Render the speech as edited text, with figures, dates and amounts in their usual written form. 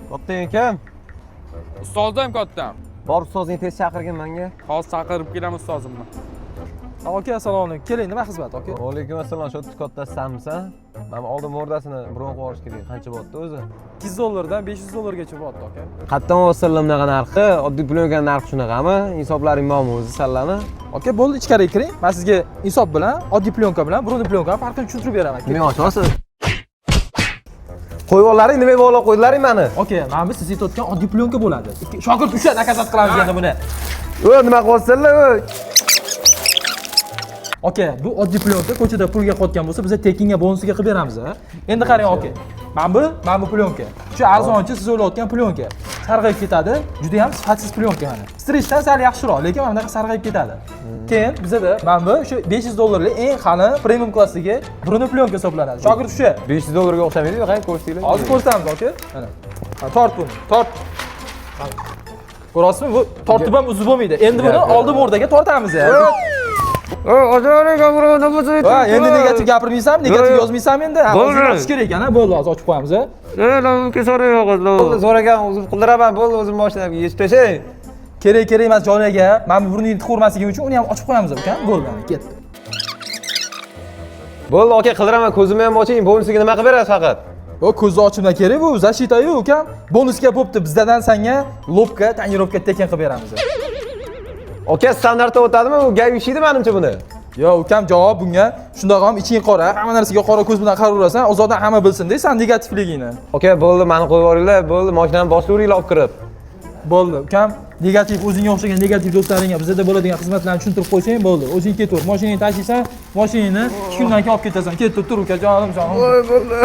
Katta ekan. Ustozim kattam. Bor ustozing tez chaqirgin menga. Hozir chaqirib kelaman ustozimni. Aka, assalomu alaykum. Keling, nima xizmat, aka? Alaykum assalom. Shu kattasi sanmisan? Men oldin murdasini bron qo'yish kerak. Qancha bo'pti o'zi? 200 dollardan 500 dollargacha bo'pti, aka. Qatdan olsam bunaqa narxi, oddiy plyonka narxi shunaqami? Hisoblaring bormi o'zi sallami? Aka, bo'ldi, ichkariga kiring. Men sizga hisob bilan, oddiy plyonka bilan, brunli plyonka farqini tushuntirib beraman. Nima ochasiz? Qo'yvollaring nima bog'lab qo'ydilaring meni? Aka, mana bu siz aytayotgan oddiy plyonka bo'ladi. Shogird usha nakazat qilamiz endi buni. Nima qilyapsizlar? Aka, bu oddiy plyonka ko'chada pulga qotgan bo'lsa, biz tekinga bonusiga qilib beramiz. Endi qarang, aka. Mana bu plyonka. Shu arzonchi siz o'ylayotgan plyonka. Sarg'ayib ketadi, juda ham sifatsiz plyonka mana. Strechdan sal yaxshiroq, lekin mana bunaqa sarg'ayib ketadi. Keyin bizda mana bu shu 500 dollarlik eng qalin premium klassdagi brunli plyonka hisoblanadi. Shogird shu. 500 dollarga o'xshamaydi-ku, qani ko'rsanglar. Hozir ko'rsatamiz, aka. Mana. Tort buni, tort. Ko'rasizmi? Bu tortib ham uzib bo'lmaydi. Endi buni oldi o'rdaga tortamiz. Ojaraga birovni bo'lsa Ha, endi negativ gapirmaysanmi? Negativ yozmaysanmi endi? Hozir yozish kerak ekan, bo'ldi, hozir ochib qo'yamiz. Lamga so'rayapman. So'ragan uzib qildiraman, bo'ldi, o'zim moshinamga yechib tashay. Kerak emas jon aka. Mana bu burnining ko'rmasligim uchun uni ham ochib qo'yamiz, uka. Bo'ldi, ketdi. Bo'ldi, aka, qildiraman, ko'zimni ham oching, bonusiga nima qilib berasiz faqat? O ko'zni ochimdan kerak bu, zashitayu, ukam. Bonusga bo'pti, bizdan senga lobka, tonirovka tekin qilib beramiz. Aka, standartda o'tadimi? U gap ishiydi menimcha buni. Yo, ukam, javob bunga shundoq ham iching qora, hamma narsaga qora ko'z bilan qaraverasan, ozoddan hamma bilsin deysan negativligingni. Aka, bo'ldi, meni qo'yib yuboringlar, bo'ldi, mashinani boshlayveringlar olib kirib. Bo'ldi, ukam, negativ o'zingga o'xshagan negativ do'stlaringga bizda bo'ladigan xizmatlarni tushuntirib qo'ysang, bo'ldi. O'zing ketaver, mashinangni tashiysan, mashinani 2 kundan keyin olib ketasan. Ketib tur, uka, jonim. Voy, bo'ldi.